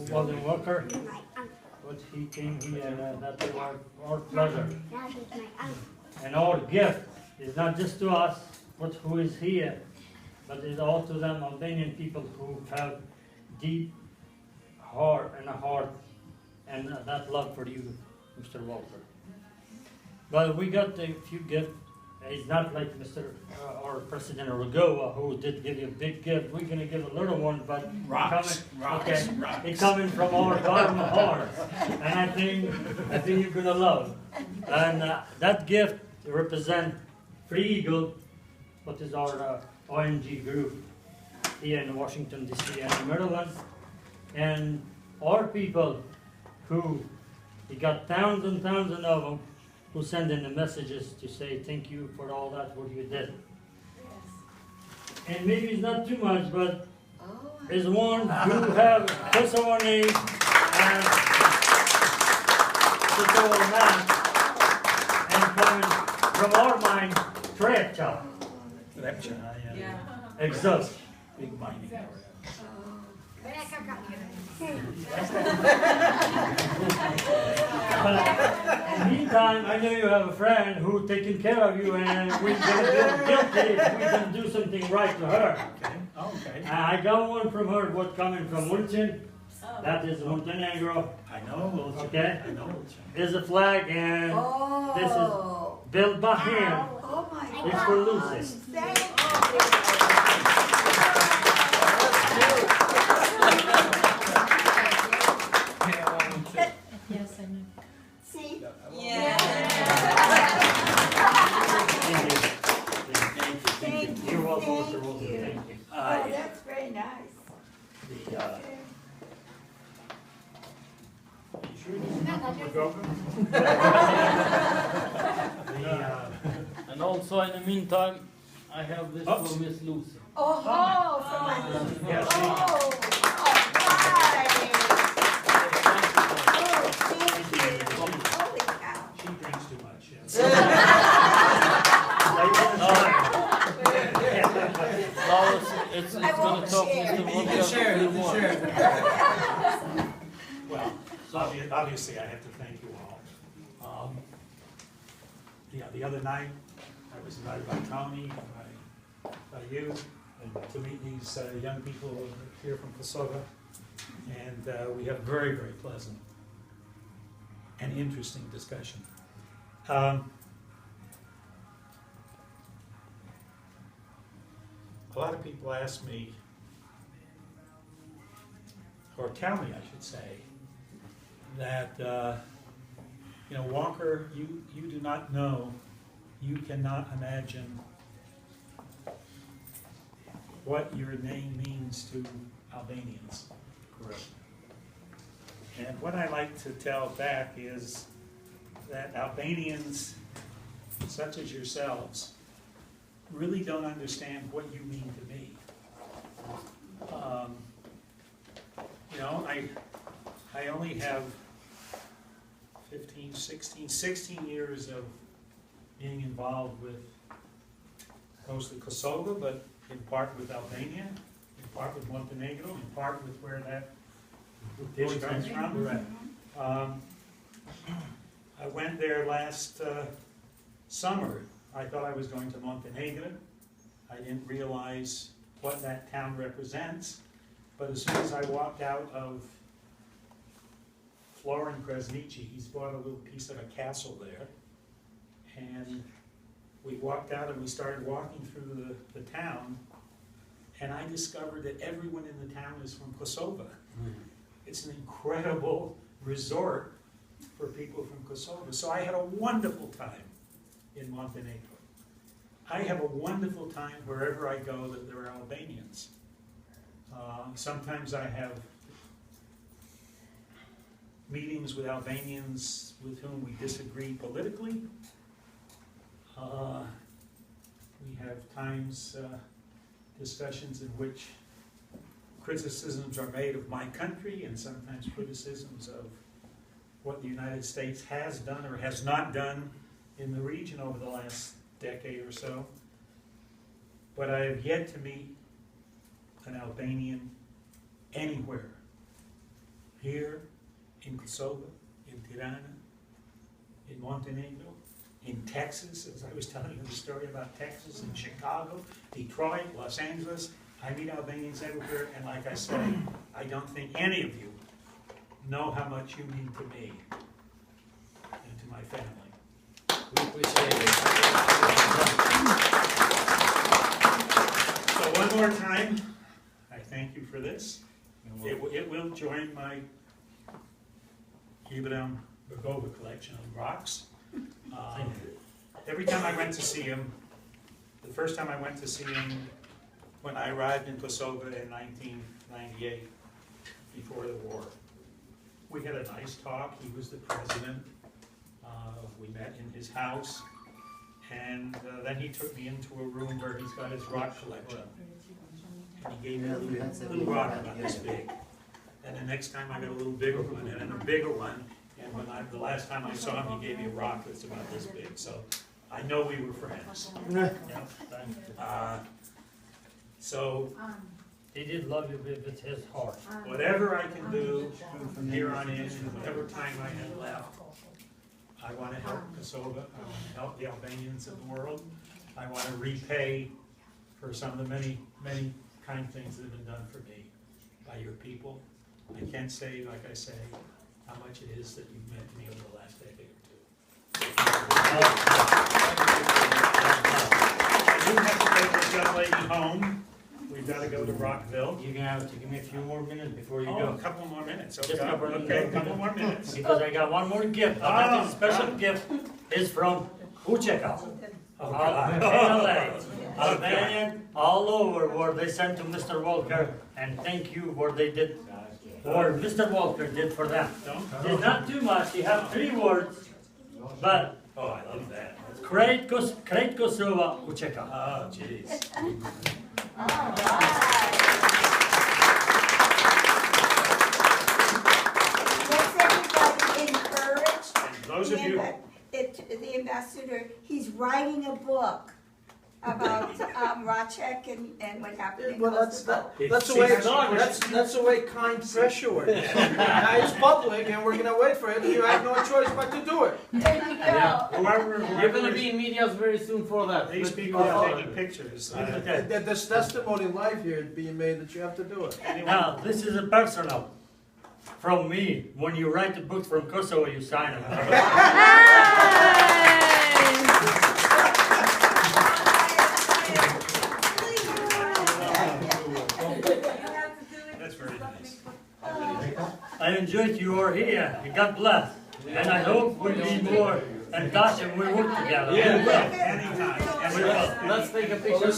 Willam Walker, but he came here and that was our pleasure. And our gift is not just to us, but who is here, but it's all to them Albanian people who have deep heart and that love for you, Mr. Walker. But we got a few gifts. It's not like our President Ragoa who did give you a big gift. We're going to give a little one, but rocks. It's coming from our bottom of hearts, and I think you're going to love. And that gift represents Free Eagle, what is our ONG group here in Washington DC and Maryland, and our people who we got thousands and thousands of them, who send in the messages to say thank you for all that what you did. And maybe it's not too much, but is one who have Kosovo name and Kosovo map and coming from our mind, Trepcha. Exhaust. Big mining area. Meantime, I know you have a friend who taking care of you, and we're gonna feel guilty if we can do something right to her. Okay. I got one from her. What coming from Wilton? That is Montenegro. I know Wilton. Okay. I know Wilton. There's a flag, and this is built by hand. Oh my God. It's for Lucy. Thank you. Yes, I know. See? Yeah. Thank you. You're welcome, Mr. Wilson. Thank you. Thank you. Oh, that's very nice. And also in the meantime, I have this for Miss Lucy. Oh, Yeah, oh, all right. Oh, thank you. Holy cow. She drinks too much. It's I going won't to talk share. Mr. Walker. Well, obviously I have to thank you all. The other night, I was invited by Tony and by you and to meet these young people here from Kosovo. And we had a very, very pleasant and interesting discussion. A lot of people ask me, or tell me, I should say, that, Walker, you do not know, you cannot imagine what your name means to Albanians. Correct. And what I like to tell back is that Albanians, such as yourselves, really don't understand what you mean to me. I only have 16 years of being involved with mostly Kosovo, but in part with Albania, in part with Montenegro, in part with where that dish comes from. I went there last summer. I thought I was going to Montenegro. I didn't realize what that town represents, but as soon as I walked out of Florin Kresnici, he's bought a little piece of a castle there, and we walked out and we started walking through the town, and I discovered that everyone in the town is from Kosovo. It's an incredible resort for people from Kosovo. So I had a wonderful time in Montenegro. I have a wonderful time wherever I go that there are Albanians. Sometimes I have meetings with Albanians with whom we disagree politically. We have times, discussions in which criticisms are made of my country and sometimes criticisms of what the United States has done or has not done in the region over the last decade or so. But I have yet to meet an Albanian anywhere here, in Kosovo, in Tirana, in Montenegro, in Texas, as I was telling you the story about Texas, in Chicago, Detroit, Los Angeles. I meet Albanians everywhere, and like I say, I don't think any of you know how much you mean to me and to my family. We appreciate it. So one more time, I thank you for this. It will join my Willam Walker collection of rocks. Every time I went to see him, the first time I went to see him when I arrived in Kosovo in 1998, before the war, we had a nice talk. He was the president. We met in his house, and then he took me into a room where he's got his rock collection. And he gave me a little rock about this big. And the next time I got a little bigger one, and then a bigger one. And the last time I saw him, he gave me a rock that's about this big. So I know we were friends. So He did love you with his heart. whatever I can do from here on in, whatever time I have left, I want to help Kosovo. I want to help the Albanians of the world. I want to repay for some of the many, many kind things that have been done for me by your people. I can't say, like I say, how much it is that you've meant to me over the last decade or two. I do have to take this young lady home. We've got to go to Rockville. You're gonna have to give me a few more minutes before you Oh, go. a couple more minutes. Just Okay, a couple of okay, a minutes. couple more minutes. Because I got one more gift. Oh, This special gift is from Ucheka. Oh, God. Albanian, all over where they sent to Mr. Walker, and thank you what they did, or Mr. Walker did for them. It's not too much, you have 3 words, but Oh, I love that. Krejt Kosova Ucheka. Oh, jeez. All right. Let's everybody encourage Those of you, the ambassador. He's writing a book about Racek and what happened in Well, that's Kosovo. the way it's done. That's the way kind pressure works. Now it's public, and we're gonna wait for it. And you have no choice but to do it. There you go. whoever, You're gonna be in media very soon for that. these people are taking pictures. There's testimony live here being made that you have to do it. Now, this is a personal from me. When you write the book from Kosovo, you sign it. That's very nice. I enjoyed you are here. God bless. And I hope we'll be more in touch and we'll work together. Yeah. Anytime. We will. Let's take a picture.